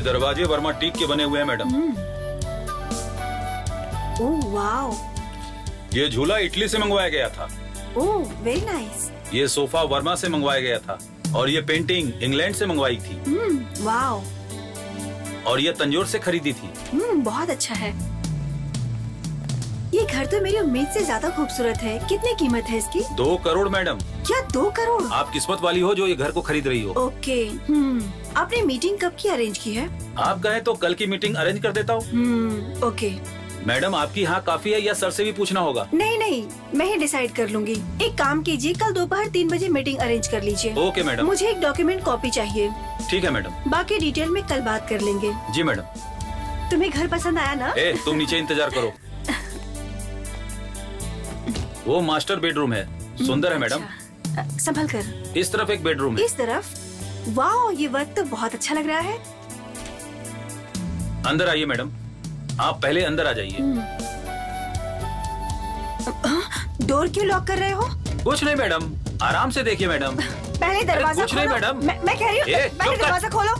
ये दरवाजे वर्मा टीक के बने हुए हैं मैडम। Oh wow. ये झूला इटली से मंगवाया गया था। Oh very nice. ये सोफा वर्मा से मंगवाया गया था और ये पेंटिंग इंग्लैंड से मंगवाई थी। वाओ। और ये तंजौर से खरीदी थी। बहुत अच्छा है। ये घर तो मेरी उम्मीद से ज्यादा खूबसूरत है। कितनी कीमत है इसकी? 2 करोड़ मैडम। क्या 2 करोड़? आप किस्मत वाली हो जो ये घर को खरीद रही हो। ओके। आपने मीटिंग कब की अरेंज की है? आप कहें तो कल की मीटिंग अरेंज कर देता हूँ। ओके। मैडम आपकी हाँ काफी है या सर से भी पूछना होगा? नहीं, मैं ही डिसाइड कर लूंगी। एक काम कीजिए, कल दोपहर 3 बजे मीटिंग अरेंज कर लीजिए। Okay madam. मुझे एक डॉक्यूमेंट कॉपी चाहिए। ठीक है मैडम। बाकी डिटेल में कल बात कर लेंगे। जी मैडम। तुम्हें घर पसंद आया ना? तुम नीचे इंतजार करो। वो मास्टर बेडरूम है, सुंदर है मैडम। संभल कर। इस तरफ एक बेडरूम है। इस तरफ? वाह, ये वर्क तो बहुत अच्छा लग रहा है। अंदर आइए मैडम, आप पहले अंदर आ जाइए। डोर क्यों लॉक कर रहे हो? कुछ नहीं मैडम, आराम से देखिए मैडम। पहले दरवाजा कुछ नहीं मैडम। मैं कह रही हूँ पहले दरवाजा खोलो।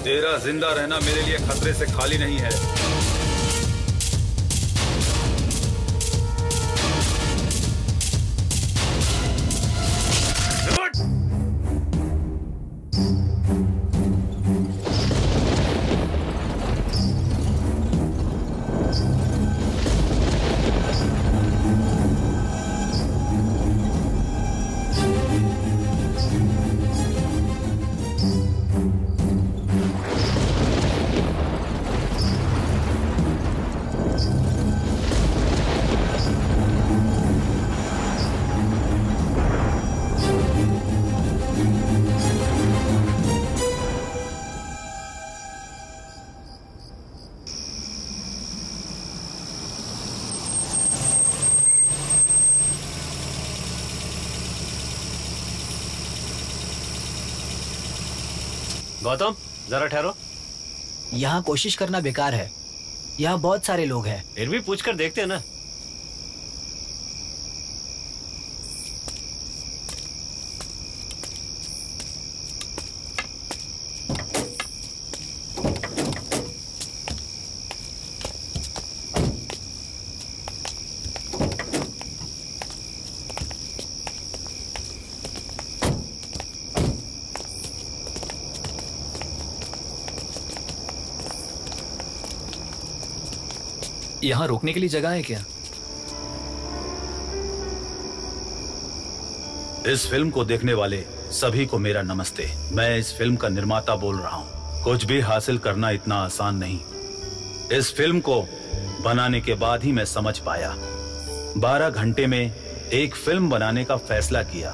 तेरा जिंदा रहना मेरे लिए खतरे से खाली नहीं है। गौतम जरा ठहरो। यहाँ कोशिश करना बेकार है, यहाँ बहुत सारे लोग हैं। फिर भी पूछ कर देखते हैं ना। यहाँ रोकने के लिए जगह है क्या? इस फिल्म को देखने वाले सभी को मेरा नमस्ते। मैं इस फिल्म का निर्माता बोल रहा हूँ। कुछ भी हासिल करना इतना आसान नहीं। इस फिल्म को बनाने के बाद ही मैं समझ पाया। 12 घंटे में एक फिल्म बनाने का फैसला किया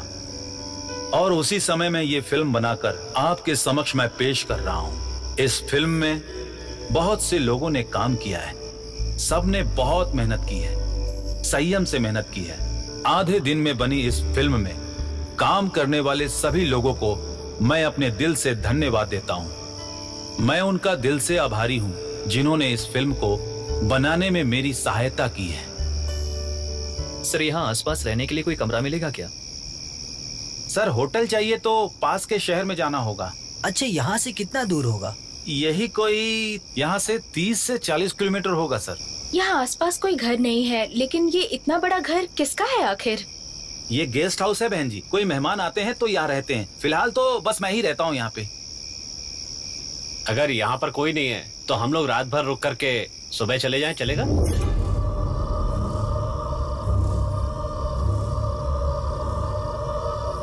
और उसी समय में ये फिल्म बनाकर आपके समक्ष मैं पेश कर रहा हूँ। इस फिल्म में बहुत से लोगों ने काम किया है, सबने बहुत मेहनत की है, संयम से मेहनत की है। आधे दिन में बनी इस फिल्म में काम करने वाले सभी लोगों को मैं अपने दिल से धन्यवाद देता हूं। मैं उनका दिल से आभारी हूं जिन्होंने इस फिल्म को बनाने में मेरी सहायता की है। सर, यहाँ आसपास रहने के लिए कोई कमरा मिलेगा क्या? सर, होटल चाहिए तो पास के शहर में जाना होगा। अच्छा, यहाँ से कितना दूर होगा? यही कोई यहाँ से 30 से 40 किलोमीटर होगा सर। यहाँ आसपास कोई घर नहीं है, लेकिन ये इतना बड़ा घर किसका है आखिर? ये गेस्ट हाउस है बहन जी, कोई मेहमान आते हैं तो यहाँ रहते हैं। फिलहाल तो बस मैं ही रहता हूँ यहाँ पे। अगर यहाँ पर कोई नहीं है तो हम लोग रात भर रुक करके सुबह चले जाएं, चलेगा?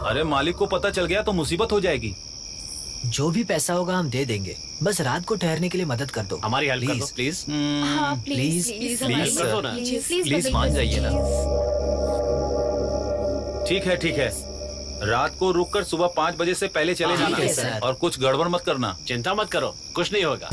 अरे मालिक को पता चल गया तो मुसीबत हो जाएगी। जो भी पैसा होगा हम दे देंगे, बस रात को ठहरने के लिए मदद कर दो। हमारी हेल्प कर दो प्लीज। हाँ, प्लीज, प्लीज प्लीज कर दो ना। प्लीज मान जाइए ना। ठीक है ठीक है, रात को रुककर सुबह 5 बजे से पहले चले हाँ, जाना ठीक है, सर। और कुछ गड़बड़ मत करना। चिंता मत करो, कुछ नहीं होगा।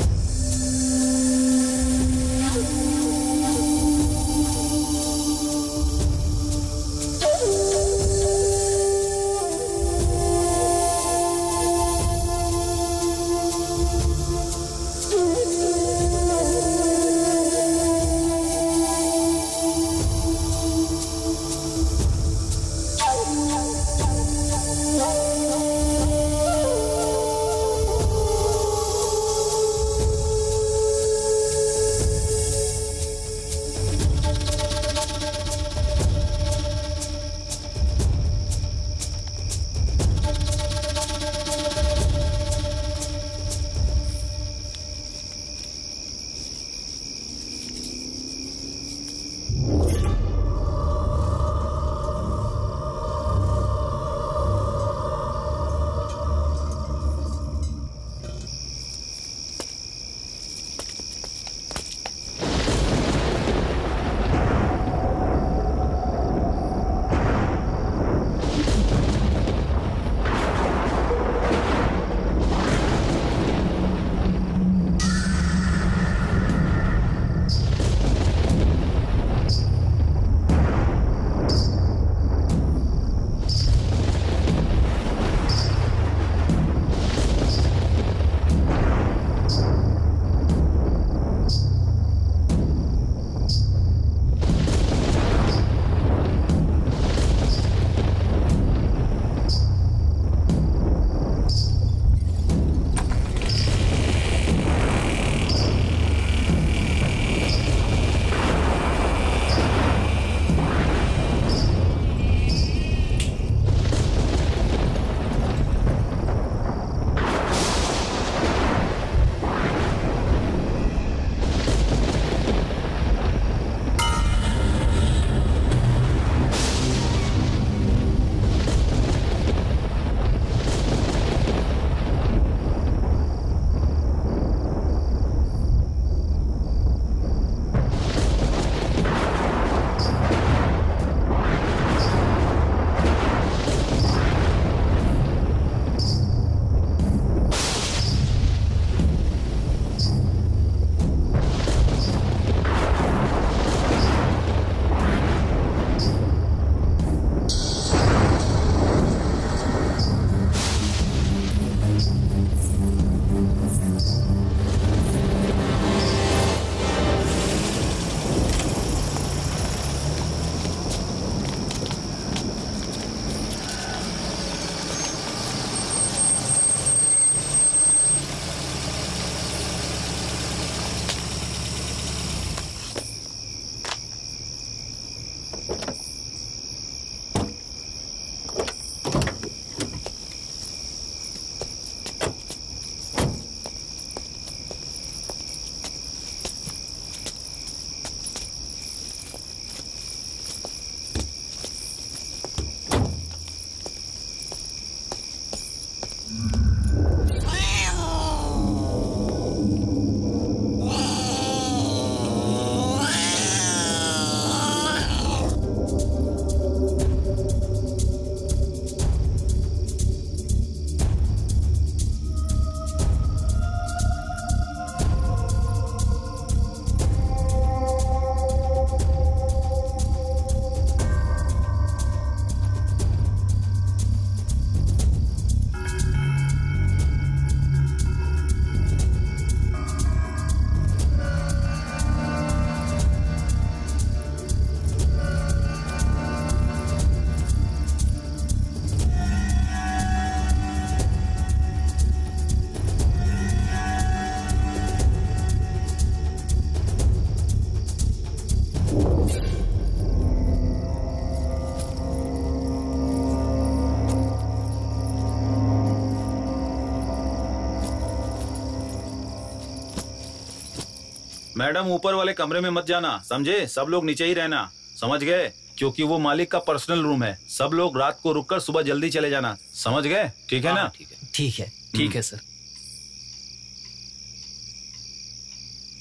मैडम ऊपर वाले कमरे में मत जाना, समझे? सब लोग नीचे ही रहना, समझ गए? क्योंकि वो मालिक का पर्सनल रूम है। सब लोग रात को रुककर सुबह जल्दी चले जाना, समझ गए? ठीक है ना? ठीक है। ठीक है। ठीक है सर।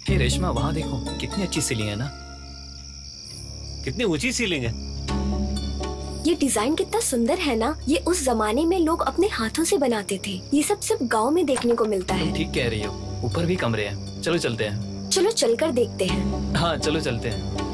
हे रेशमा, वहां देखो कितनी अच्छी सीलिंग है ना। कितनी ऊंची सीलिंग है। ये डिजाइन कितना सुंदर है ना। ये उस जमाने में लोग अपने हाथों से बनाते थे। ये सब सिर्फ गांव में देखने को मिलता तुम है। ठीक कह रही हो, ऊपर भी कमरे हैं। चलो चलते हैं। चलो चलकर देखते हैं। हाँ चलो चलते हैं।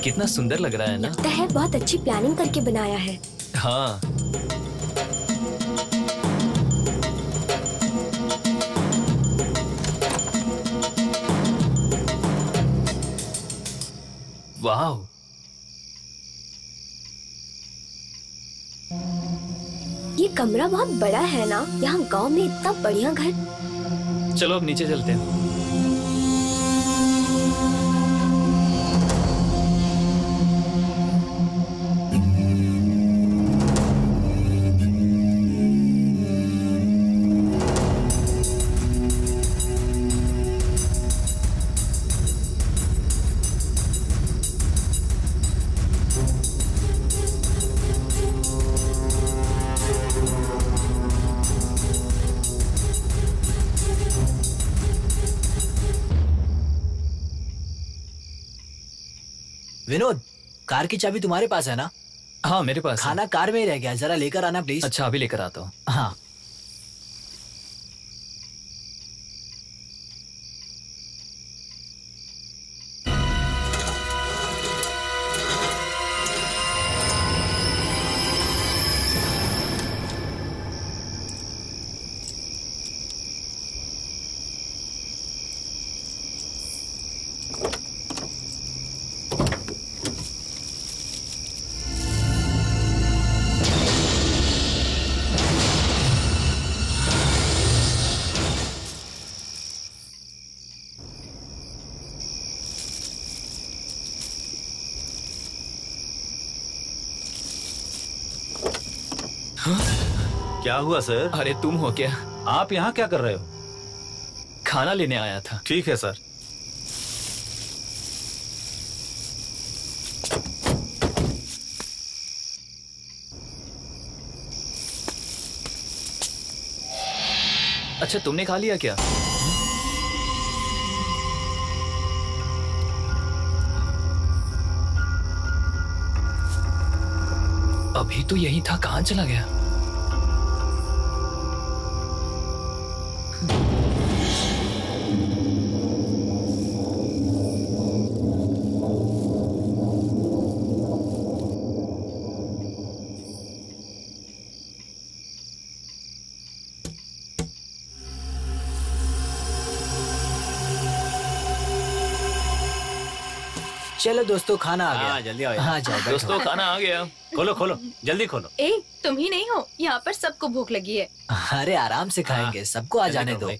कितना सुंदर लग रहा है ना। लगता है बहुत अच्छी प्लानिंग करके बनाया है। हाँ। वाह। ये कमरा बहुत बड़ा है ना। यहाँ गांव में इतना बढ़िया घर। चलो अब नीचे चलते हैं। विनोद, कार की चाबी तुम्हारे पास है ना? हाँ मेरे पास है। खाना कार में ही रह गया, जरा लेकर आना प्लीज। अच्छा अभी लेकर आता हूँ। हाँ। क्या हुआ सर? अरे तुम हो क्या? आप यहाँ क्या कर रहे हो? खाना लेने आया था। ठीक है सर। अच्छा तुमने खा लिया क्या? अभी तो यही था, कहाँ चला गया? चलो दोस्तों, खाना आ गया। हाँ जल्दी आओ यार। हाँ जाओ बैठो। दोस्तों खाना आ गया। खोलो खोलो जल्दी खोलो। ए तुम ही नहीं हो, यहाँ पर सबको भूख लगी है। अरे आराम से खाएंगे, सबको आ जल्दी जाने करो दो। भाई।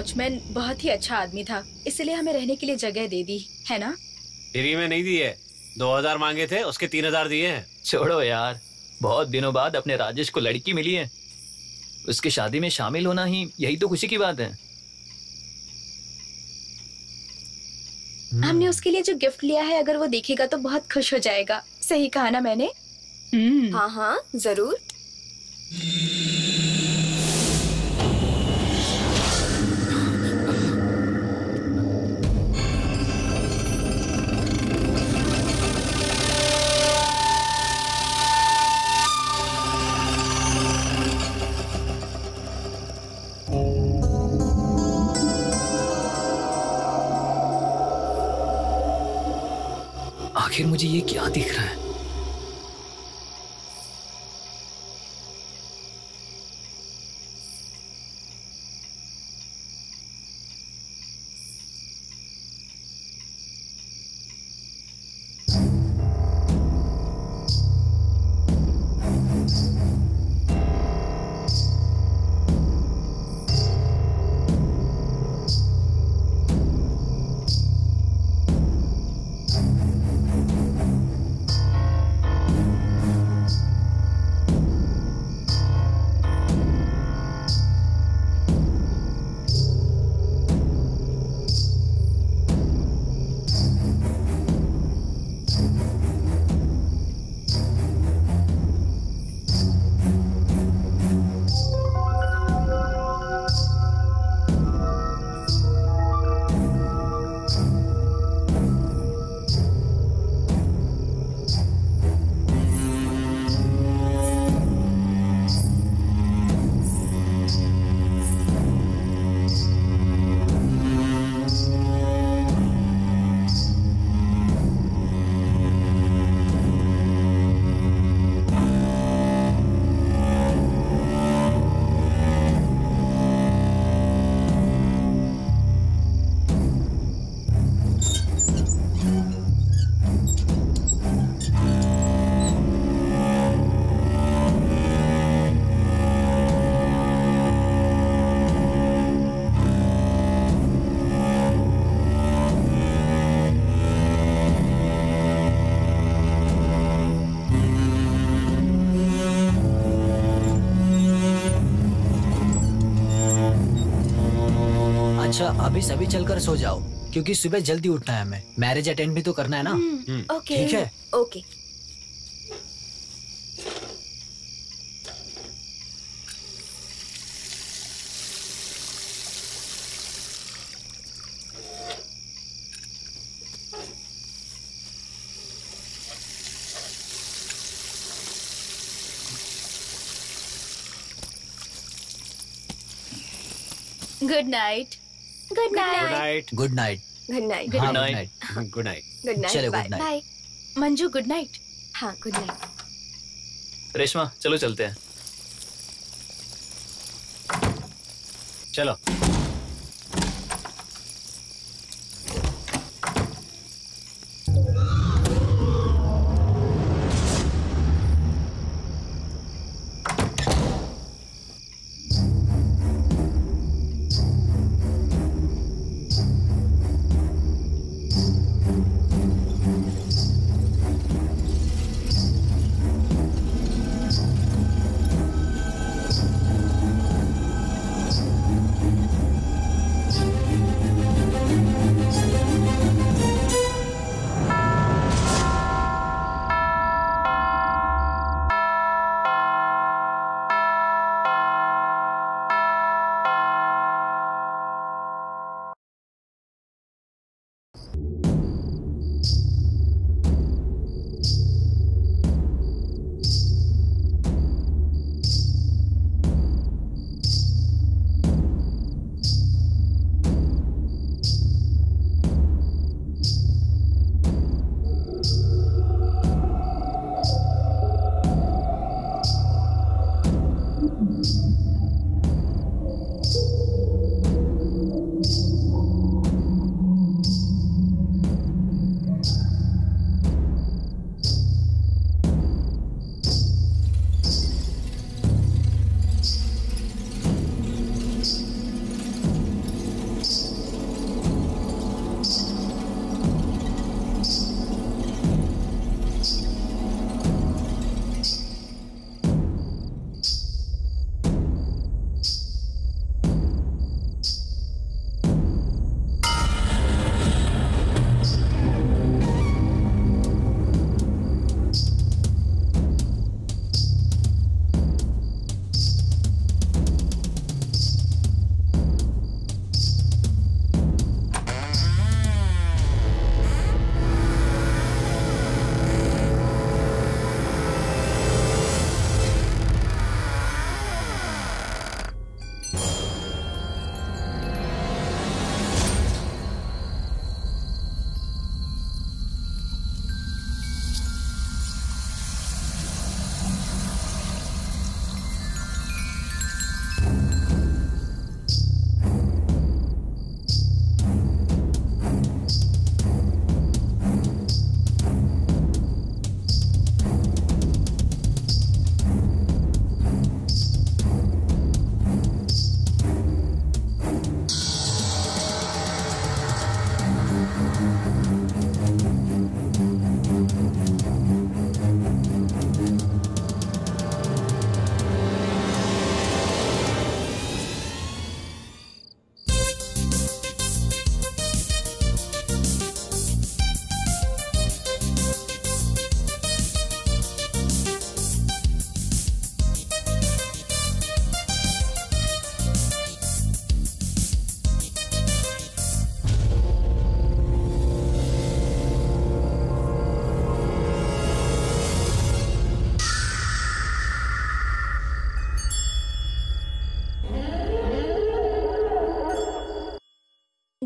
वॉचमैन बहुत ही अच्छा आदमी था, इसलिए हमें रहने के लिए जगह दे दी है ना। फ्री में नहीं दिए, 2000 मांगे थे, उसके 3000 दिए हैं। छोड़ो यार, बहुत दिनों बाद अपने राजेश को लड़की मिली है, उसकी शादी में शामिल होना ही यही तो खुशी की बात है। हमने उसके लिए जो गिफ्ट लिया है, अगर वो देखेगा तो बहुत खुश हो जाएगा। सही कहा ना मैंने? हाँ हाँ जरूर। आखिर मुझे ये क्या दिख रहा है? अच्छा अभी सभी चलकर सो जाओ, क्योंकि सुबह जल्दी उठना है हमें। मैरिज अटेंड भी तो करना है ना। ओके ठीक है। Okay. Good night. Good night. Good night. Good night. Good night. हाँ, night. Good night. Good night. Good night. चलो, bye good night. Bye. Manju good night. हाँ गुड नाइट। रेशमा चलो चलते हैं। चलो।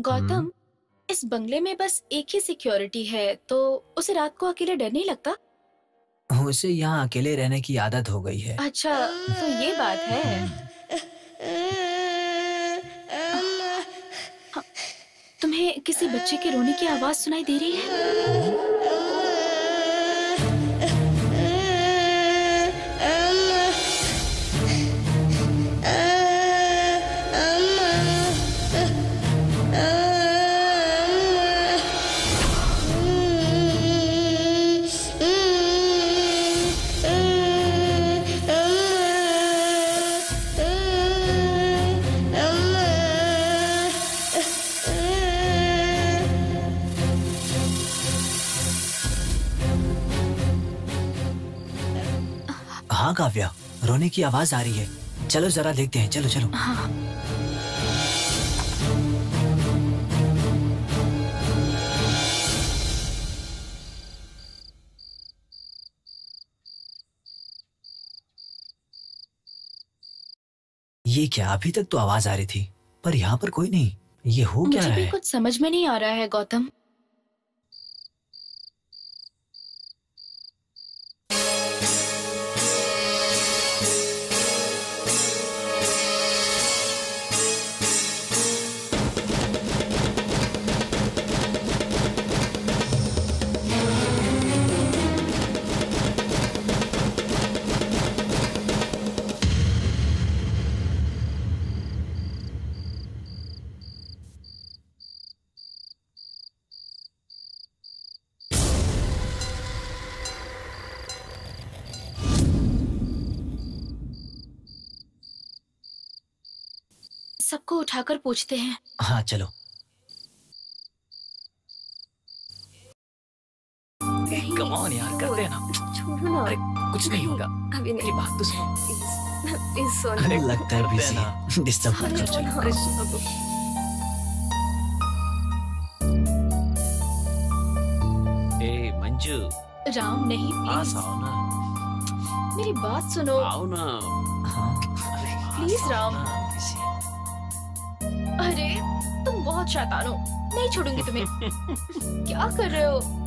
गौतम, इस बंगले में बस एक ही सिक्योरिटी है, तो उसे रात को अकेले डर नहीं लगता? उसे यहाँ अकेले रहने की आदत हो गई है। अच्छा, तो ये बात है। हाँ, तुम्हें किसी बच्चे के रोने की आवाज सुनाई दे रही है? हाँ काव्या, रोने की आवाज आ रही है। चलो जरा देखते हैं। चलो चलो। हाँ। ये क्या, अभी तक तो आवाज आ रही थी पर यहाँ पर कोई नहीं। ये हो क्या मुझे रहा भी है? कुछ समझ में नहीं आ रहा है गौतम। सबको उठाकर पूछते हैं। हाँ चलो। कम ऑन यार, करते हैं ना। छोड़ो ना। अरे कुछ नहीं होगा, अभी मेरी नहीं। बात तो सुनो। प्लीज सोना। अरे लगता है करते हैं बिजी ना। है। डिस्टर्ब मत अरे कर। चलो। सोना। अरे सुनो तो। ए मंजू, राम नहीं, पास प्लीज आओ ना, मेरी बात सुनो। आओ ना। हाँ अरे प्लीज पास आओ राम। ना। अरे तुम बहुत शैतान हो, नहीं छोड़ूंगी तुम्हें। क्या कर रहे हो?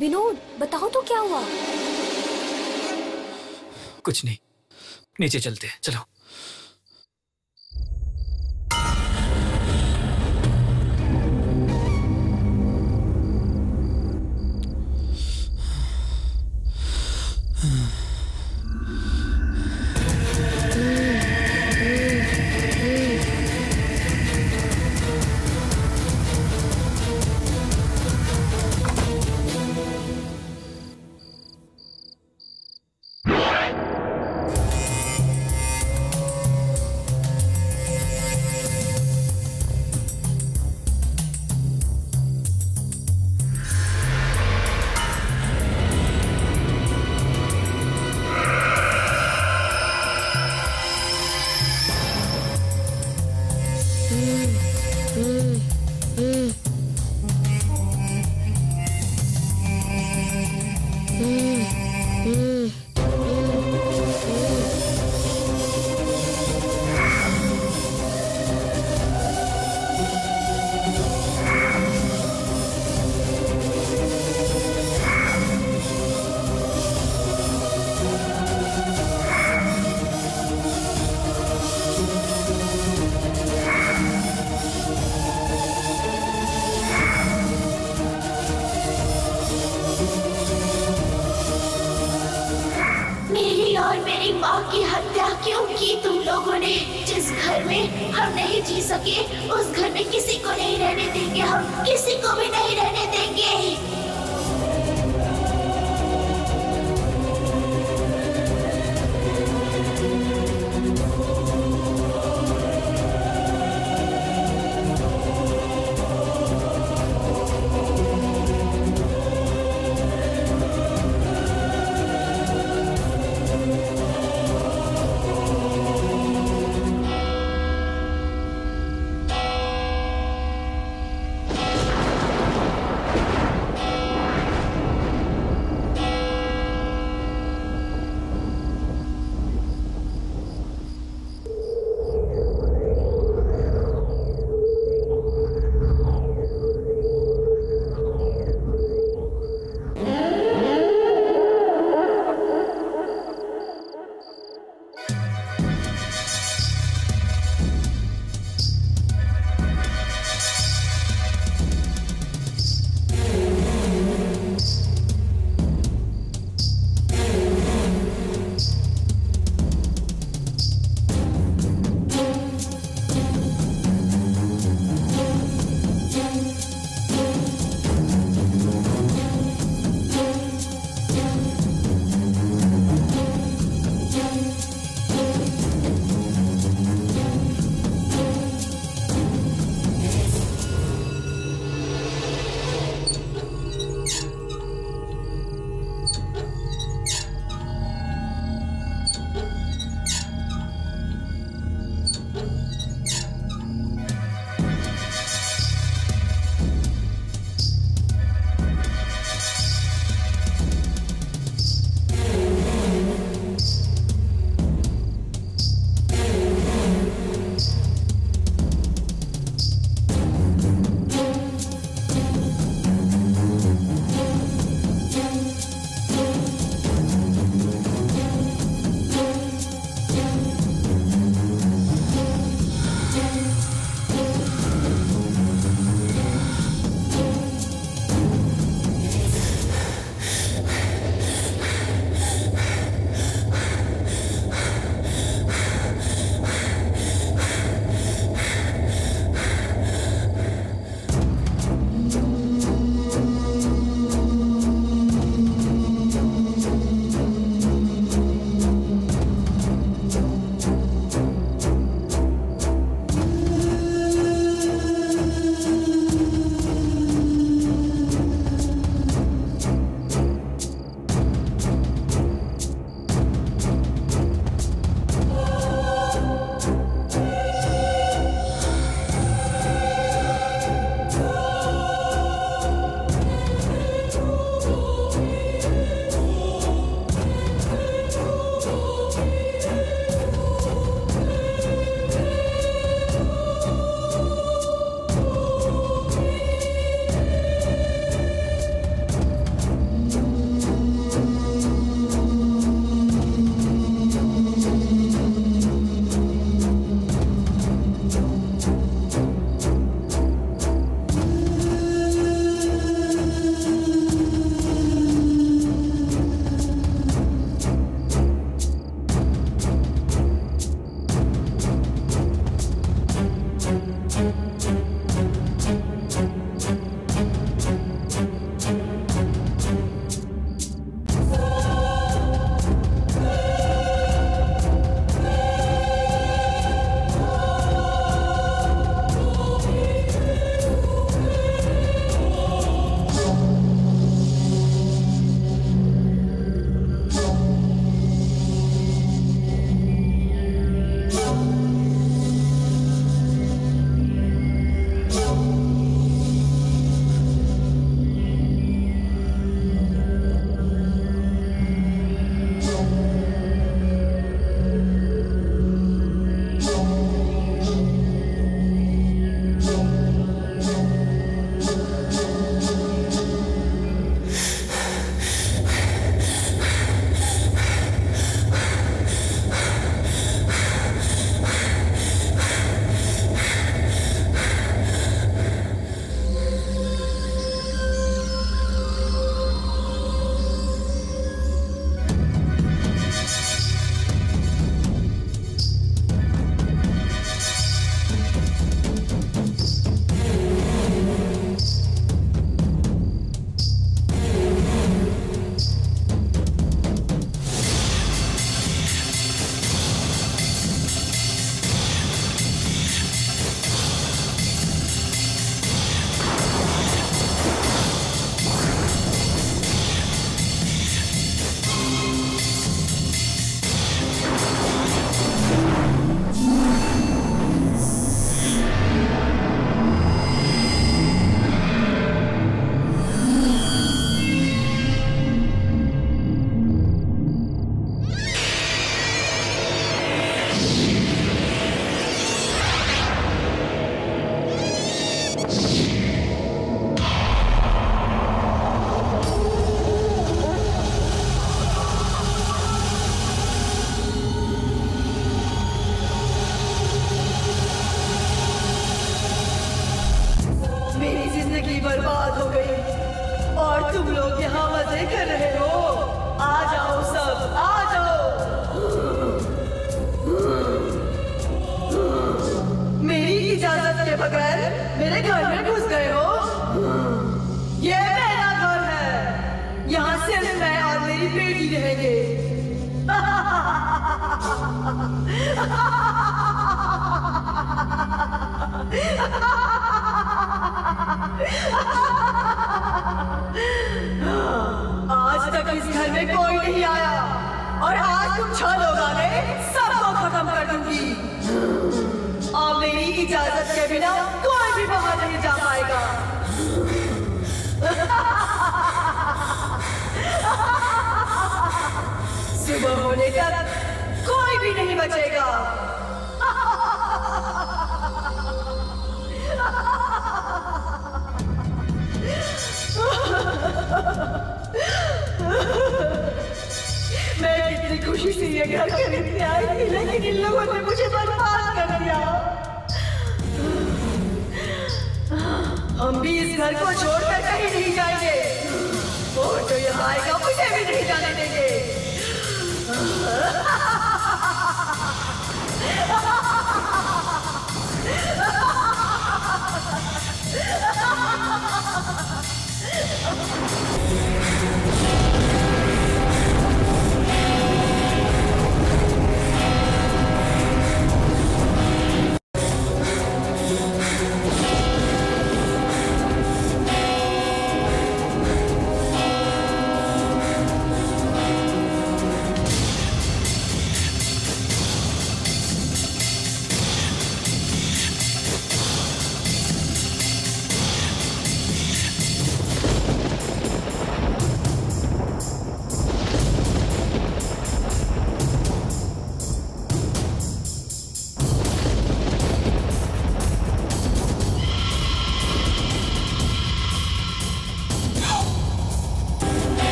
विनोद बताओ तो क्या हुआ? कुछ नहीं, नीचे चलते हैं, चलो। मेरी और मेरी माँ की हत्या क्यों की तुम लोगों ने? जिस घर में हम नहीं जी सके उस घर में किसी को नहीं रहने देंगे, हम किसी को भी नहीं रहने देंगे। हमारी बेटी रहेंगे। आज तक इस घर में कोई नहीं आया और आज तुम 6 लोग आ गए, सबको खत्म कर दूंगी। और मेरी इजाजत के बिना कोई भी बाहर नहीं जा पाएगा। सुबह होने तक कोई भी नहीं बचेगा। मैं कितनी खुशी से ये घर खरीदने आई थी, लेकिन इन लोगों ने मुझे बर्बाद कर दिया। हम भी इस घर को छोड़कर कहीं नहीं जाएंगे और जो यहाँ आएगा मुझे भी नहीं जाने देंगे।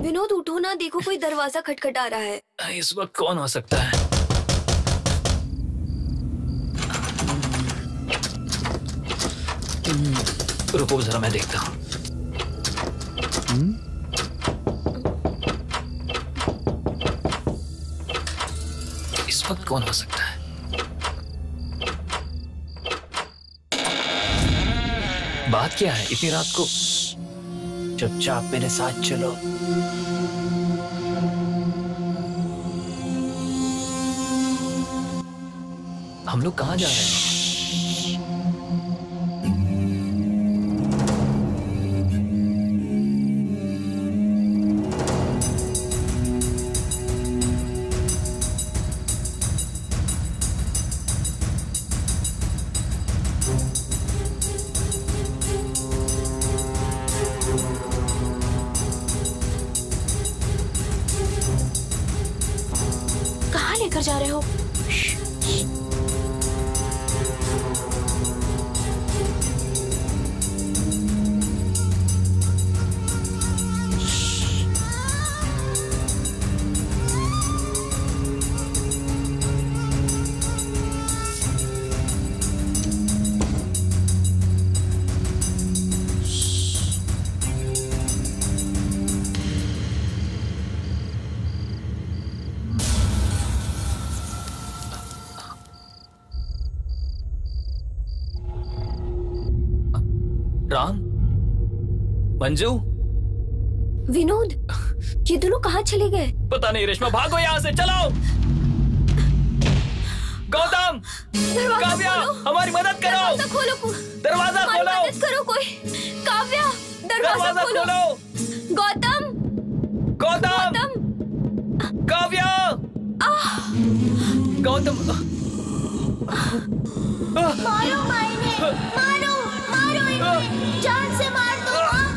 विनोद उठो ना, देखो कोई दरवाजा खटखटा रहा है। इस वक्त कौन हो सकता है? रुको जरा मैं देखता हूँ। इस वक्त कौन हो सकता है? बात क्या है इतनी रात को? चुपचाप मेरे साथ चलो। हम लोग कहाँ जा रहे हैं? कहाँ लेकर जा रहे हो? मंजू, विनोद, ये दोनों कहाँ चले गए? पता नहीं। रेशमा भागो यहाँ से, चलो। गौतम, काव्या, हमारी मदद करो। दरवाजा खोलो, दरवाजा खोलो। मदद करो कोई। काव्या, दरवाजा खोलो। गौतम, गौतम, काव्या, गौतम। मारो मायने, मारो मारो इन्हें, जान से मार दो माँ।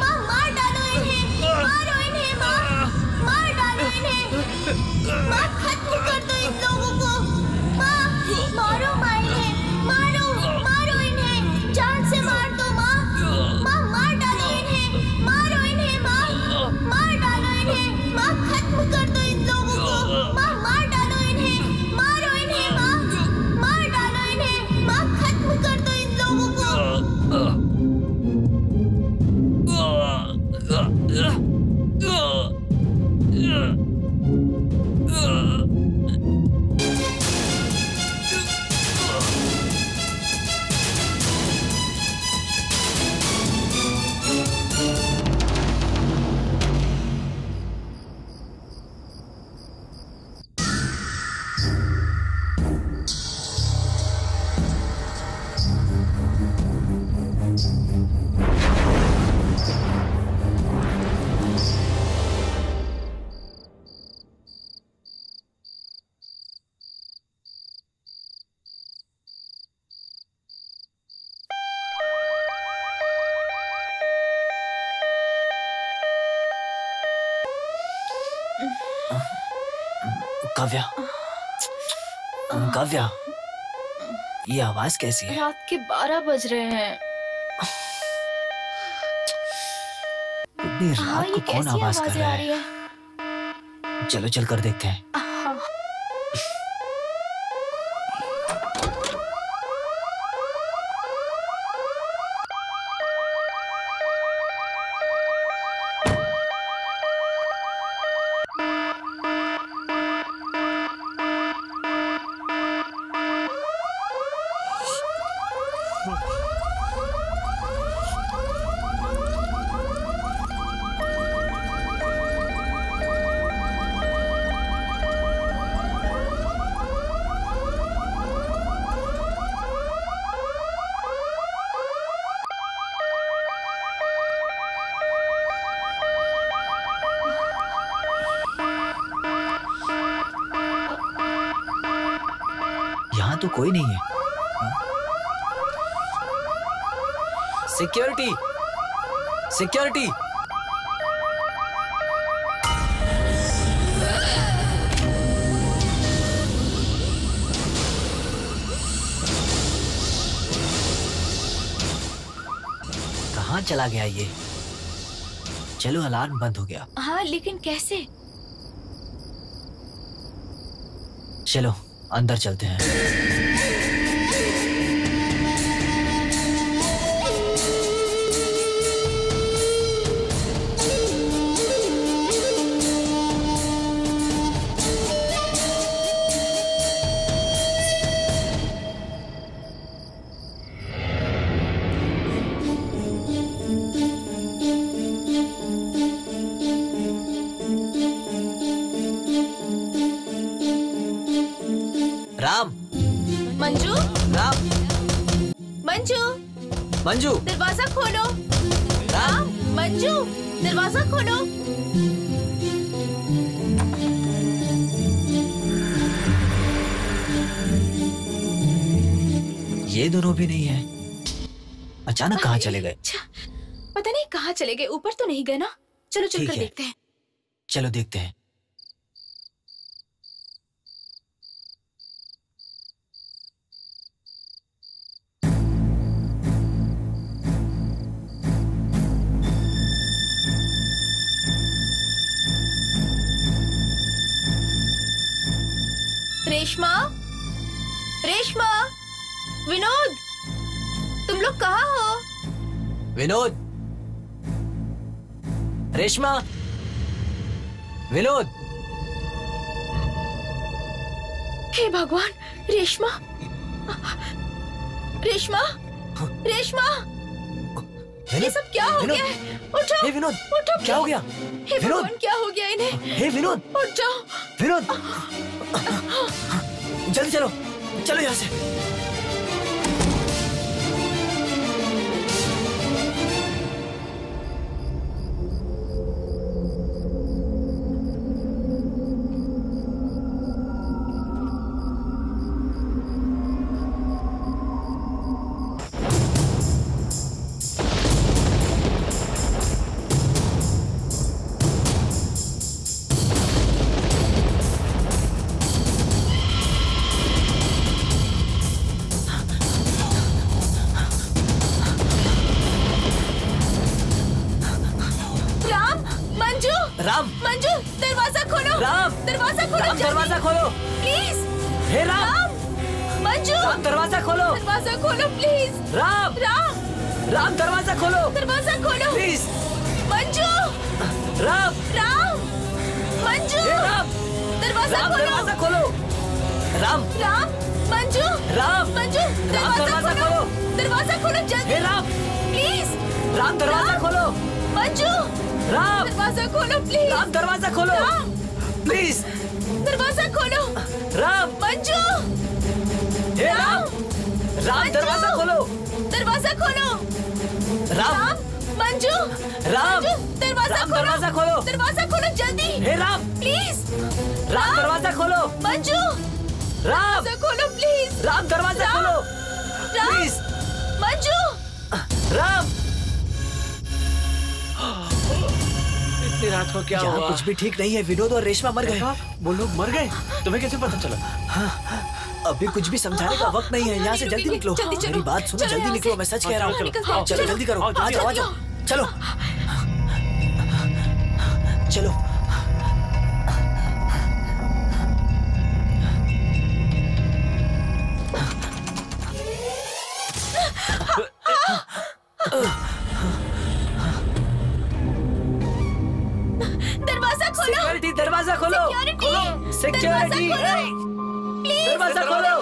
माँ मार डालो इन्हें, मारो इन्हें माँ, मार डालो इन्हें। माँ खत्म कर दो इन लोगों को। माँ मारो मायने, मारो मारो इन्हें, जान से मार दो माँ। माँ मार डालो इन्हें, मारो इन्हें माँ, मार डालो इन्हें। माँ खत्म कर दो इन लोगों को। माँ मार डालो इन्हें, मारो इन्हें माँ, मार डालो इन्हें। माँ खत्म कर दो इन लोगों को। काव्या, काव्या, ये आवाज कैसी है? रात के 12 बज रहे हैं। इतनी हाँ, रात ये को कौन कैसी आवाज कर आवाजें रहा आ रही है? है? चलो चल कर देखते हैं। हाँ। यहाँ तो कोई नहीं है। Security, security. कहाँ चला गया ये? चलो, अलार्म बंद हो गया। हाँ, लेकिन कैसे? चलो अंदर चलते हैं। राम, मंजू, राम, मंजू, मंजू, दरवाजा खोलो। राम, मंजू, दरवाजा खोलो। ये दोनों भी नहीं है। अचानक कहाँ चले गए? अच्छा, पता नहीं कहाँ चले गए। ऊपर तो नहीं गए ना? चलो ठीक चलकर है। देखते हैं। चलो देखते हैं। रेशमा, रेशमा, विनोद, तुम लोग कहाँ हो? विनोद, रेशमा, विनोद। हे भगवान, रेशमा, रेशमा, रेशमा, ये सब क्या हो गया है? उठो। हे विनोद, उठो। क्या हो गया? हे विनोद, भगवान, क्या हो गया इन्हें? हे विनोद, उठ जाओ। विनोद, जल्दी चलो, चलो यहाँ से। राम, मंजू, दरवाजा खोलो। राम, दरवाजा खोलो। राम, दरवाजा खोलो प्लीज। हे राम, मंजू, राम, दरवाजा खोलो। दरवाजा खोलो प्लीज। राम, राम, राम, दरवाजा खोलो। दरवाजा खोलो प्लीज। मंजू, राम, राम, मंजू, हे राम, दरवाजा राम, खोलो। दरवाजा खोलो। राम, राम, मंजू, राम, मंजू, राम, दरवाजा खोलो। दरवाजा खोलो जल्दी। हे राम, प्लीज। राम, दरवाजा खोलो। मंजू, राम, दरवाजा खोलो प्लीज। राम, दरवाजा खोलो प्लीज। दरवाजा खोलो। राम, मंजू, हे राम, राम, दरवाजा खोलो। दरवाजा खोलो। राम, मंजू, राम, दरवाजा राम, खोलो। दरवाजा खोलो। दरवाजा खोलो जल्दी। हे राम, प्लीज। राम, दरवाजा खोलो। मंजू, राम, दरवाजा खोलो प्लीज। राम, दरवाजा खोलो प्लीज। मंजू, राम, इतनी रात को क्या यहाँ हुआ? कुछ भी ठीक नहीं है। विनोद और रेशमा मर गए। वो लोग मर गए? तुम्हें कैसे पता चला? अभी कुछ भी समझाने का वक्त नहीं है। यहाँ से जल्दी निकलो। जल्दी चलो। मेरी बात सुनो, चलो जल्दी यहाँ निकलो। से। मैं सच कह रहा हूँ। चलो, चलो जल्दी करो। आ जाओ, आ जाओ। चलो, चलो। दरवाजा खोलो। सिक्योरिटी, दरवाजा खोलो। सिक्योरिटी, दरवाजा खोलो।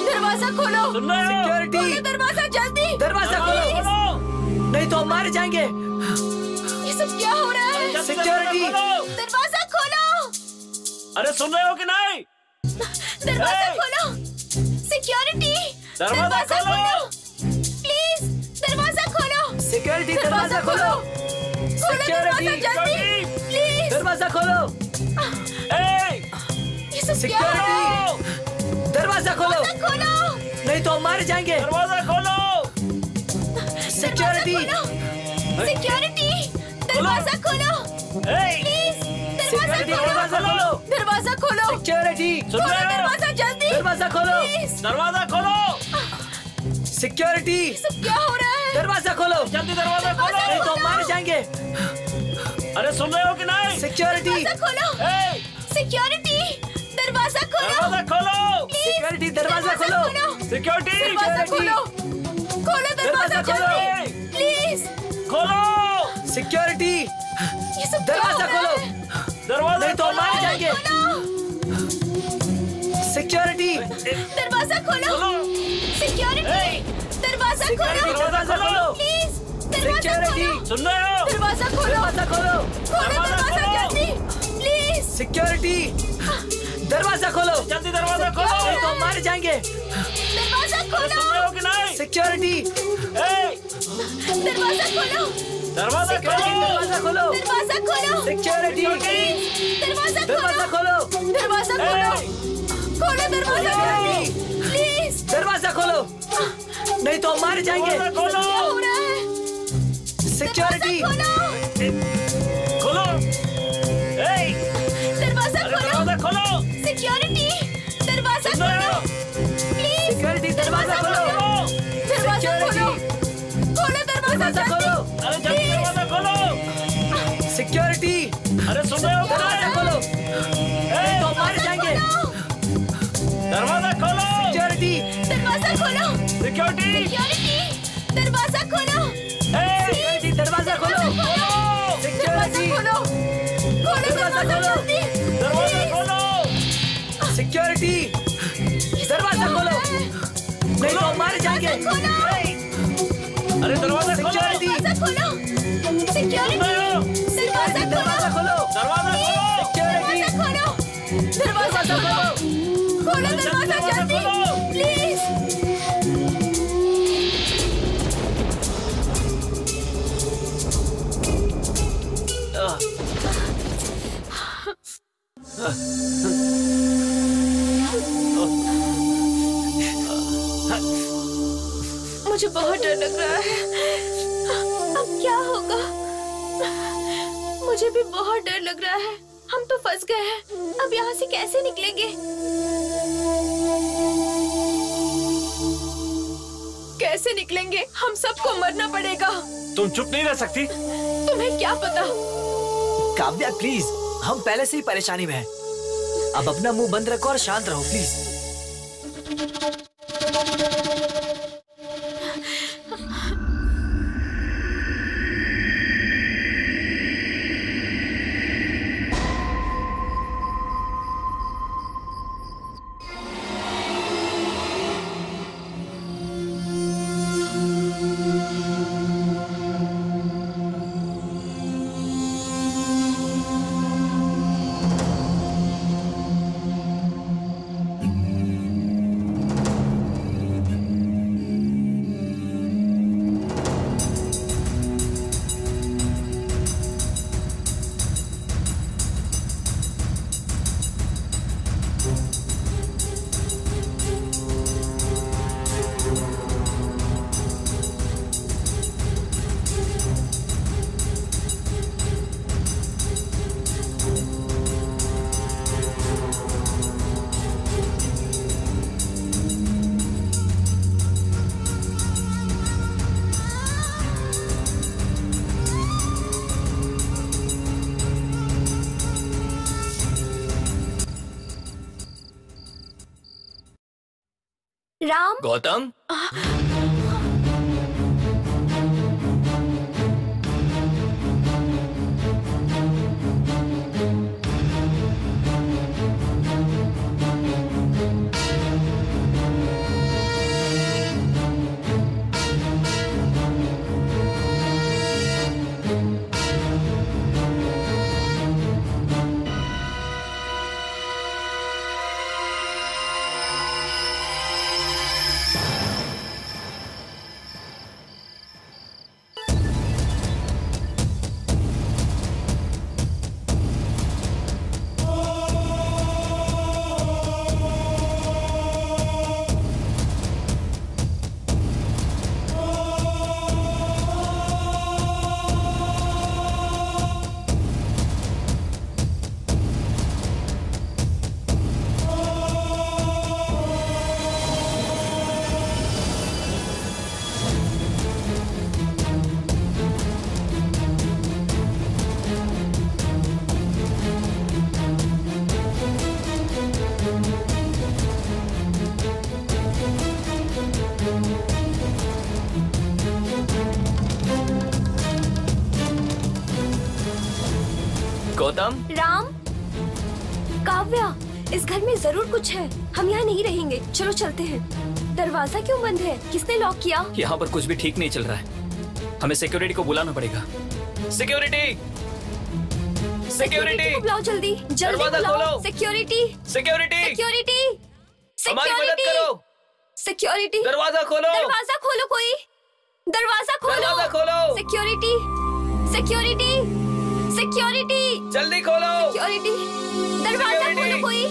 दरवाजा खोलो। सिक्योरिटी, दरवाजा जल्दी। दरवाजा खोलो, नहीं तो हम मारे जाएंगे। ये सब क्या हो रहा है? सिक्योरिटी, दरवाजा खोलो। अरे सुन रहे हो कि नहीं? दरवाजा खोलो। सिक्योरिटी, दरवाजा खोलो। प्लीज, दरवाजा खोलो। सिक्योरिटी, दरवाजा खोलो। दरवाजा जल्दी। प्लीज, दरवाजा खोलो। ये सब क्या हो रहा है? सिक्योरिटी, दरवाजा खोलो, खोलो। नहीं तो हम मारे जाएंगे। दरवाजा खोलो। सिक्योरिटी, सिक्योरिटी, दरवाजा खोलो। प्लीज, सिक्योरिटी, दरवाजा खोलो। दरवाजा खोलो। सिक्योरिटी, सुन रहे हो? दरवाजा जल्दी। दरवाजा खोलो। प्लीज, दरवाजा खोलो। सिक्योरिटी, सब क्या हो रहा है? दरवाजा खोलो, जल्दी दरवाजा खोलो। नहीं तो हम मारे जाएंगे। अरे सुन रहे हो कि नहीं? सिक्योरिटी, दरवाजा खोलो। सिक्योरिटी, दरवाजा खोलो। दरवाजा खोलो। सिक्योरिटी, दरवाजा खोलो। सिक्योरिटी, दरवाजा खोलो। खोलो दरवाजा खोलो। जल्दी। प्लीज, खोलो। सिक्योरिटी, ये सब दरवाजा खोलो, दरवाजा नहीं तो हम मारे जाएंगे। सिक्योरिटी, दरवाजा खोलो। सिक्योरिटी, दरवाजा सिक्योरिटी, खोलो। दरवाजा खोलो। प्लीज, दरवाजा सिक्योरिटी, खोलो। सुन रहे हो? दरवाजा खोलो। दरवाजा खोलो। खोलो दरवाजा जल्दी। प्लीज, सिक्योरिटी, दरवाजा खोलो, जल्दी दरवाजा खोलो। नहीं तो हम मारे जाएंगे। दरवाजा सुन रहे खोलो। हो कि नहीं? सिक्योरिटी, दरवाजा खोलो। दरवाजा सिक्योरिटी, खोलो। दरवाजा खोलो। दरवाजा खोलो। सिक्योरिटी, दरवाजा दरवाजा खोलो। खोलो। दरवाजा खोलो। खोलो दरवाजा जल्दी। प्लीज, दरवाजा खोलो, नहीं तो हम मारे जाएंगे। दरवाजा खोलो। क्या हो रहा है? सिक्योरिटी, खोलो। दरवाजा खोलो। दरवाजा खोलो। सिक्योरिटी, दरवाजा सुन रहे खोलो। हो? प्लीज, सिक्योरिटी, दरवाजा खोलो। दरवाजा खोलो। खोलो दरवाजा दरवाजा खोलो। जल्दी। अरे जल्दी दरवाजा खोलो। सिक्योरिटी, अरे सुन रहे हो कि दरवाजा नहीं? खोलो, नहीं तो हम मारे जाएंगे। दरवाजा खोलो। सिक्योरिटी, दरवाजा खोलो। सिक्योरिटी, सिक्योरिटी, दरवाजा खोलो। सिक्योरिटी, दरवाजा खोलो। दरवाजा सिक्योरिटी, खोलो। खोलो दरवाजा दरवाजा खोलो। जल्दी। दरवाजा खोलो। सिक्योरिटी, दरवाजा खोलो, नहीं तो हम मारे जाएंगे। खोलो। अरे दरवाजा खोलो। खोलो, सिक्योरिटी, दरवाजा खोलो, दरवाजा खोलो, दरवाजा खोलो, खोलो दरवाजा जल्दी, प्लीज। मुझे बहुत डर लग रहा है। अब क्या होगा? मुझे भी बहुत डर लग रहा है। हम तो फंस गए हैं। अब यहाँ से कैसे निकलेंगे? कैसे निकलेंगे? हम सबको मरना पड़ेगा। तुम चुप नहीं रह सकती? तुम्हें क्या पता? काव्या प्लीज, हम पहले से ही परेशानी में हैं। अब अपना मुंह बंद रखो और शांत रहो प्लीज। राम, गौतम, गौतम, राम, काव्या, इस घर में जरूर कुछ है। हम यहाँ नहीं रहेंगे। चलो चलते हैं। दरवाजा क्यों बंद है? किसने लॉक किया? यहाँ पर कुछ भी ठीक नहीं चल रहा है। हमें सिक्योरिटी को बुलाना पड़ेगा। सिक्योरिटी, सिक्योरिटी, बुलाओ जल्दी, जल्दी बुलाओ। सिक्योरिटी, सिक्योरिटी, सिक्योरिटी, हमारी मदद करो। सिक्योरिटी, दरवाजा खोलो, दरवाजा खोलो, कोई दरवाजा खोलो, दरवाजा खोलो। सिक्योरिटी, सिक्योरिटी, सिक्योरिटी, जल्दी खोलो। सिक्योरिटी, दरवाजा खोलो, कोई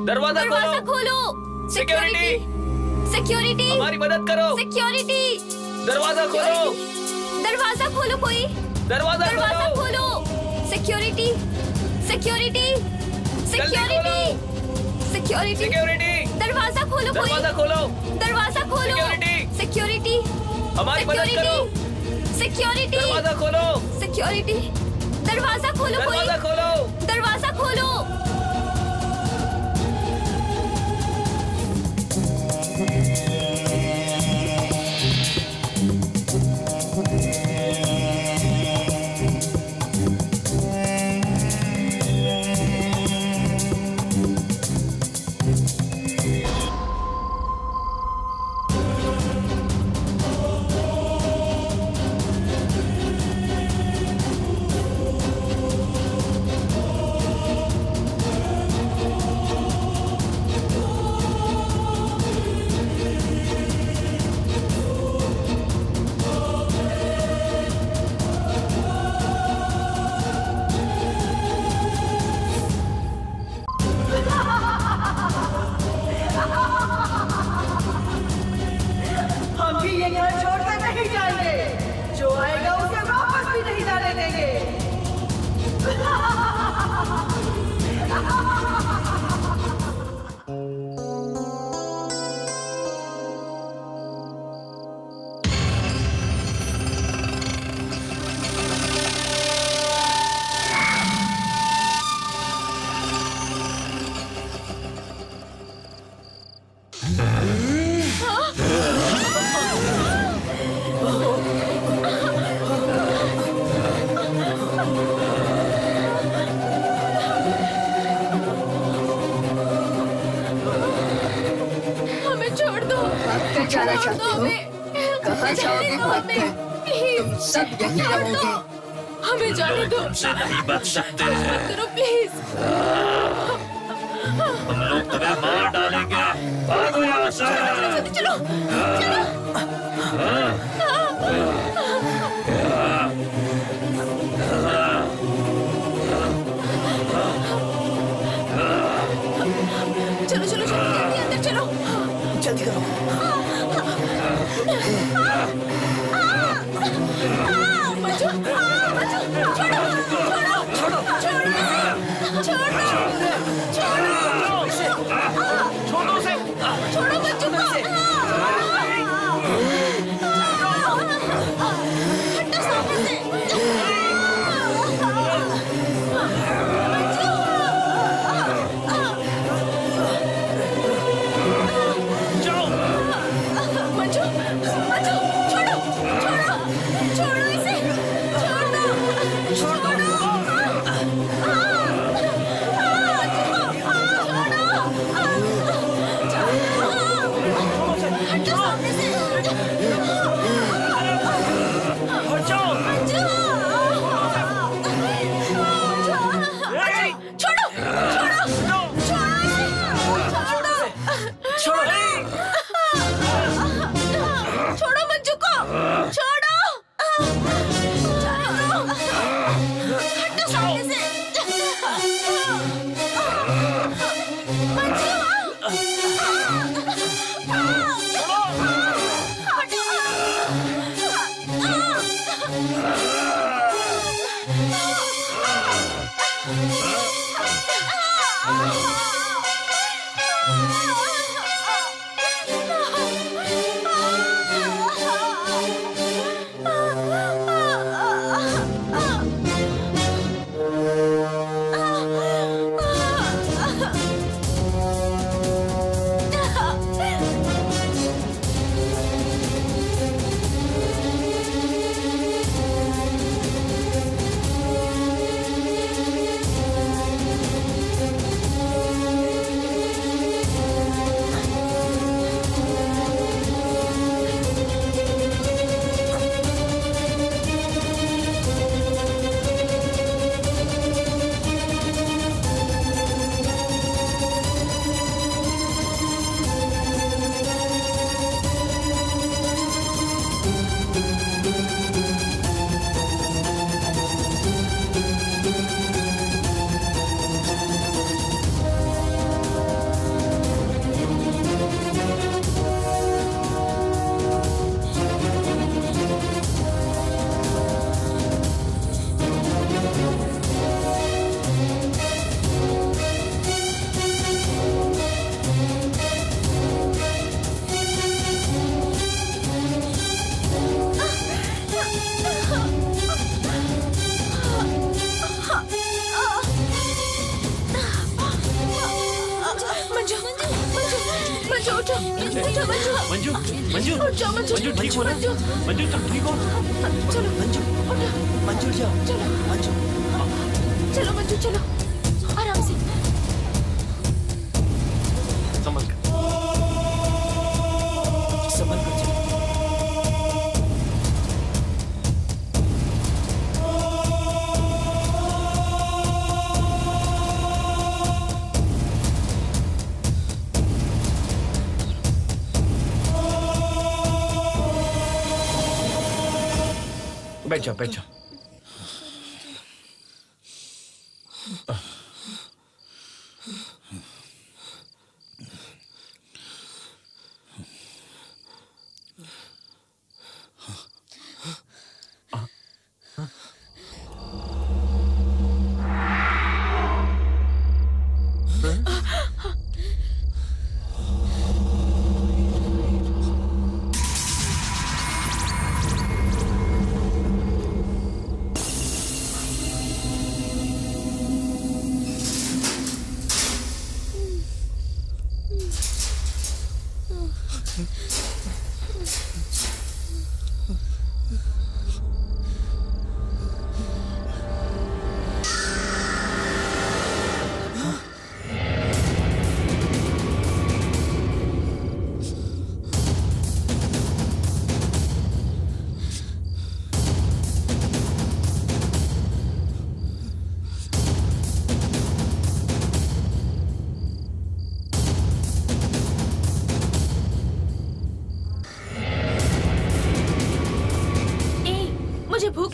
दरवाजा खोलो। सिक्योरिटी, सिक्योरिटी, हमारी मदद करो। सिक्योरिटी, दरवाजा खोलो, दरवाजा खोलो, कोई दरवाजा खोलो। Security, security, security, security, security, दरवाजा खोलो, कोई दरवाजा खोलो। दरवाजा खोलो। सिक्योरिटी, हमारी मदद करो। सिक्योरिटी, दरवाजा खोलो। सिक्योरिटी, दरवाजा खोलो, कोई दरवाजा खोलो। दरवाजा खोलो। हमें छोड़ दो। क्या जाना चाहते हो? कहाँ जाओगे भाग कर? तुम सब यहीं रहोगे। हमें जाने दो। तुमसे नहीं बच सकते मत हैं। करो प्लीज। हम लोग तुम्हें मार डालेंगे। भागो यहाँ से। चलो चलो चलो चलो जल्दी अंदर चलो। जल्दी करो। मंजू, मंजू, छोड़ो, छोड़ो, छोड़ो, छोड़ो, छोड़ो बच्चों को। हटो सामने से। मंजू, मंजू, छोड़ो, छोड़ो, छोड़ो इसे, छोड़ो, छोड़ो, हटो सामने से। छोड़ो, छोड़ो, छोड़ो इसे, छोड़ो, छोड़ो मंजू को, छोड़ो, हटो सामने से। मंजू, मंजू, मंजू, मंजू ठीक हो ना? मंजू तुम ठीक हो? चलो मंजू, मंजू जाओ। चलो मंजू, चलो मंजू, चलो आराम से। संभल कर, संभल कर चलो। बैठ जाओ, बैठ जाओ।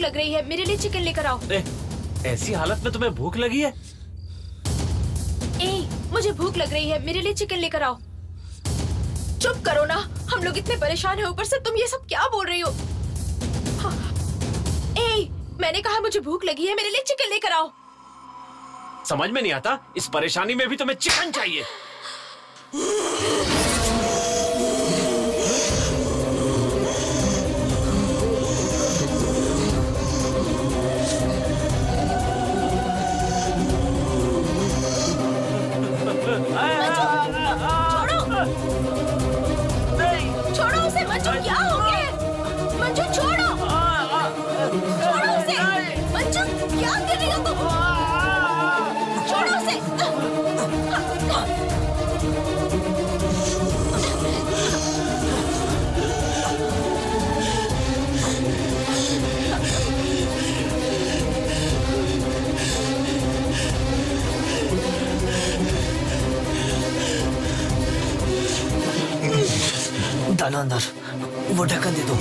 लग रही है, मेरे लिए चिकन लेकर आओ। ऐसी हालत में तुम्हें भूख लगी है? मुझे भूख लग रही है, मेरे लिए चिकन लेकर आओ। चुप करो ना, हम लोग इतने परेशान हैं, ऊपर से तुम ये सब क्या बोल रही हो? मैंने कहा मुझे भूख लगी है, मेरे लिए चिकन लेकर आओ। समझ में नहीं आता, इस परेशानी में भी तुम्हें चिकन चाहिए? छोड़ो उसे मंजू, क्या हो गया है? मंजू छोड़ो, छोड़ो उसे। मंजू क्या कर रही हो तुम? छोड़ो उसे। डालो अंदर, वो ढक्कन दे दो।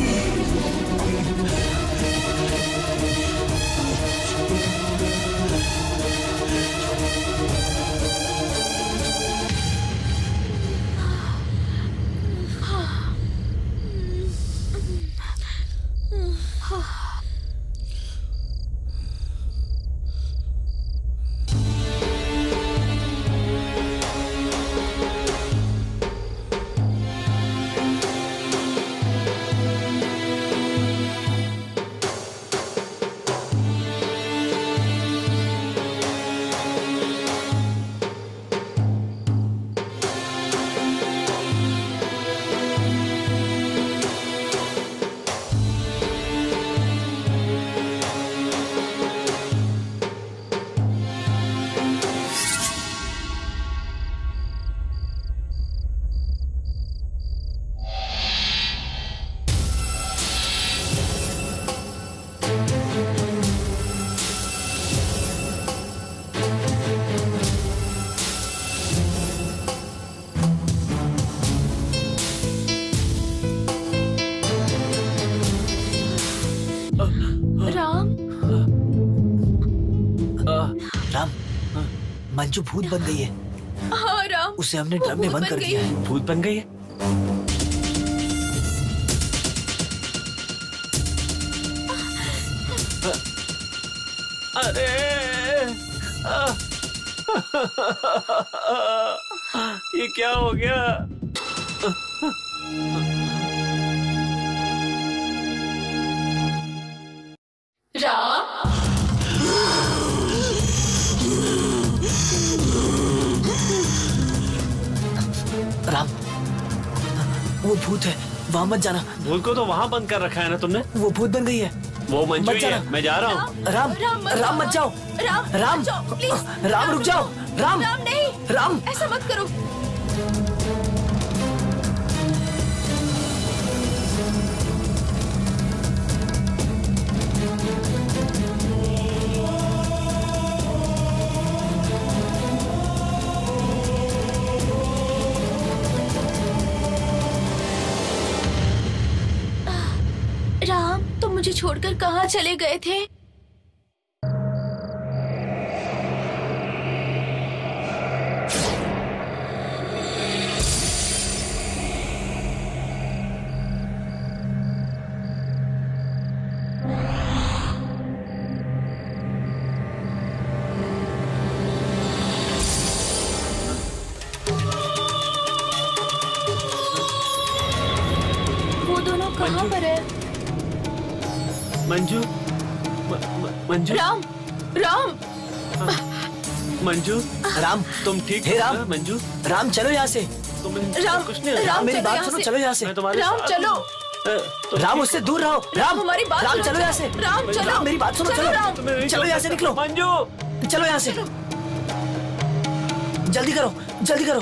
मंजू भूत बन गई है। हाँ राम, उसे हमने ड्रम में बंद कर दिया है। भूत बन गई है? अरे ये क्या हो गया? राम, वो भूत है, वहाँ मत जाना। भूत को तो वहाँ बंद कर रखा है ना तुमने? वो भूत बन गई है। वो मंजू ही है, मैं जा रहा हूँ। राम, राम मत जाओ। राम, राम रुक जाओ। राम, नहीं, राम ऐसा मत करो। राम, तुम मुझे छोड़कर कहाँ चले गए थे? वो दोनों कहाँ पर है? मंजू, मंजू, राम, राम, मंजू, राम, तुम ठीक हे राम, मंजू, राम चलो यहाँ से। राम, कुछ नहीं, राम मेरी बात सुनो, चलो यहाँ से। राम चलो, राम उससे दूर रहो। राम, हमारी बात राम सुनो। चलो यहाँ से। राम चलो, राम मेरी बात सुनो, चलो चलो यहाँ से निकलो। मंजू, चलो यहाँ से, जल्दी करो, जल्दी करो।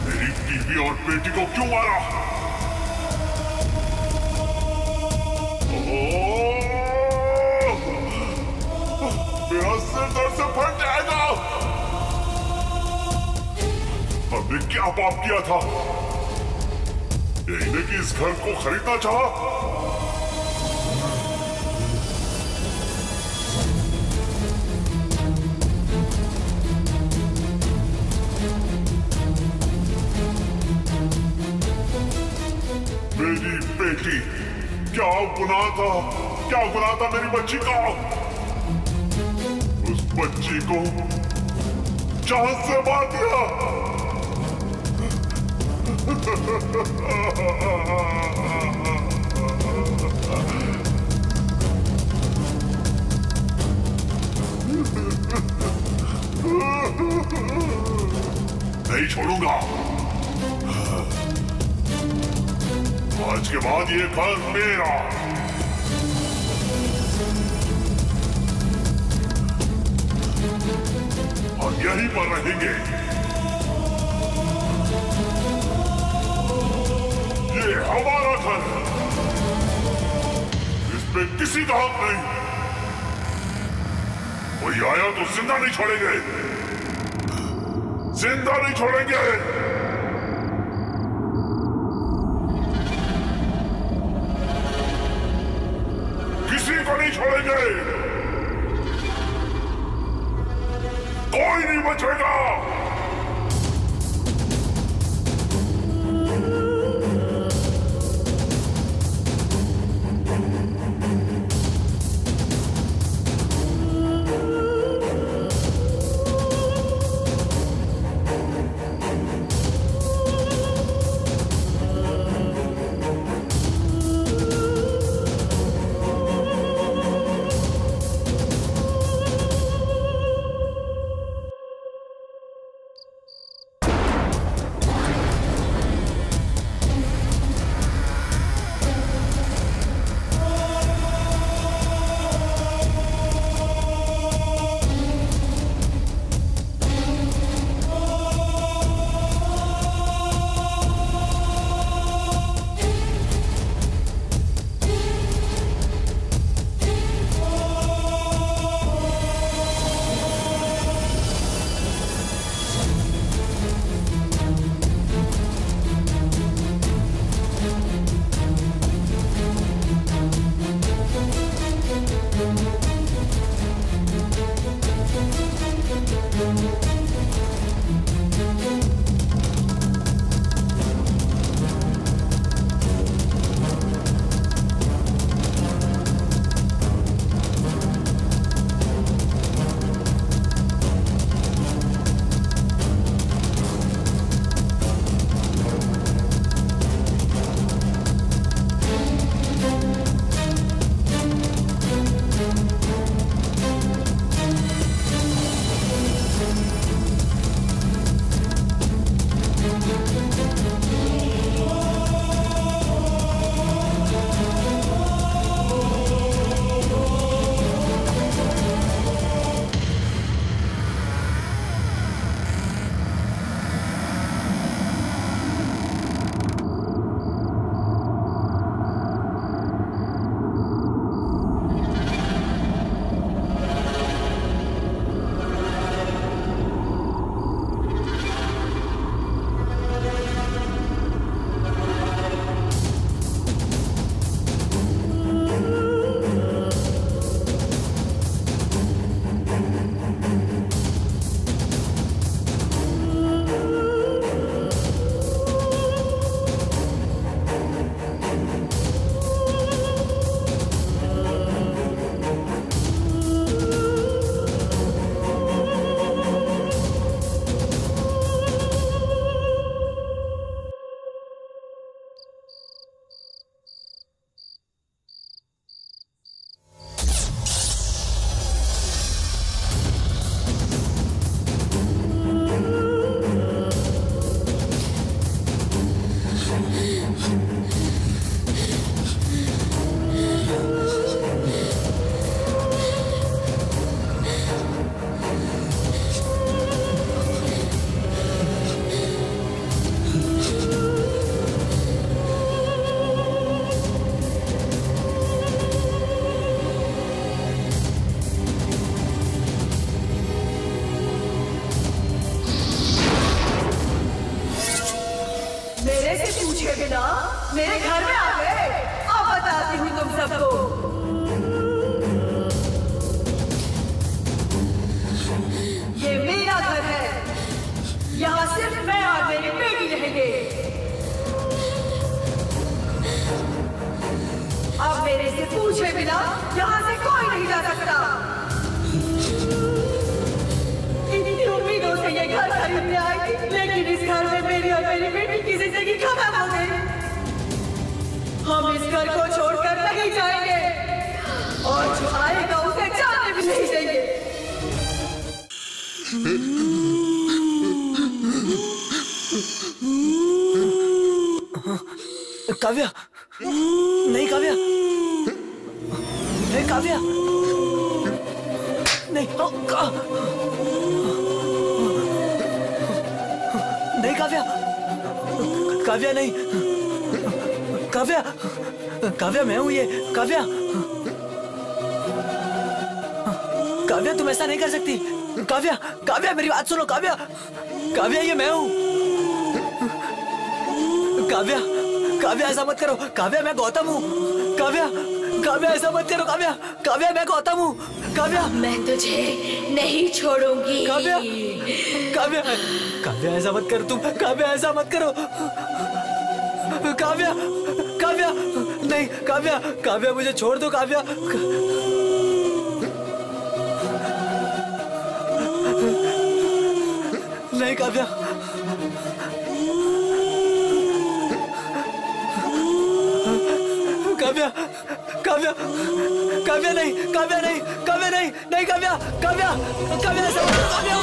मेरी बीवी और बेटी को क्यों मारा? मेरा सिर दर्द से फट जाएगा। हमने क्या पाप किया था? यही ने कि इस घर को खरीदना चाहा। मेरी बेटी, क्या गुनाह था? क्या गुनाह था मेरी बच्ची का? उस बच्ची को जान से मार दिया। नहीं छोड़ूंगा। आज के बाद ये घर मेरा। और यहीं पर रहेंगे। ये हमारा घर है। इसमें किसी का हक नहीं। कोई आया तो जिंदा नहीं छोड़ेंगे। जिंदा नहीं छोड़ेंगे। किसी को नहीं छोड़ेंगे। कोई नहीं बचेगा। मेरे घर में आ गए। अब बताती हूँ तुम सबको। ये मेरा घर है, यहाँ सिर्फ मैं और मेरी बेटी रहेंगे। अब मेरे से पूछे बिना यहाँ से कोई नहीं जा सकता। इतनी उम्मीदों से ये घर खरीदने आई थी, लेकिन इस घर में मेरी और मेरी बेटी की जिंदगी खत्म हो गई। हम इस घर को छोड़कर नहीं जाएंगे और जो आएगा उसे जाने भी नहीं देंगे। काव्या, नहीं काव्या, नहीं काव्या, नहीं नहीं काव्या, काव्या नहीं, काव्या, काव्या मैं हूँ ये, काव्या, काव्या तुम ऐसा नहीं कर सकती। काव्या, काव्या मेरी बात सुनो काव्या, काव्या ये मैं हूँ। काव्या, काव्या ऐसा मत करो, काव्या मैं गौतम हूँ। काव्या, काव्या ऐसा मत करो काव्या, काव्या मैं गौतम हूँ। काव्या मैं तुझे नहीं छोड़ूंगी। काव्या, काव्या, काव्या ऐसा मत कर तुम, काव्या ऐसा मत करो। काव्या, काव्या नहीं, काव्या, काव्या मुझे छोड़ दो काव्या। नहीं काव्या, काव्या, काव्या, काव्या नहीं, काव्या नहीं, काव्या नहीं, नहीं काव्या, काव्या, काव्या ऐसा मत करो, काव्या।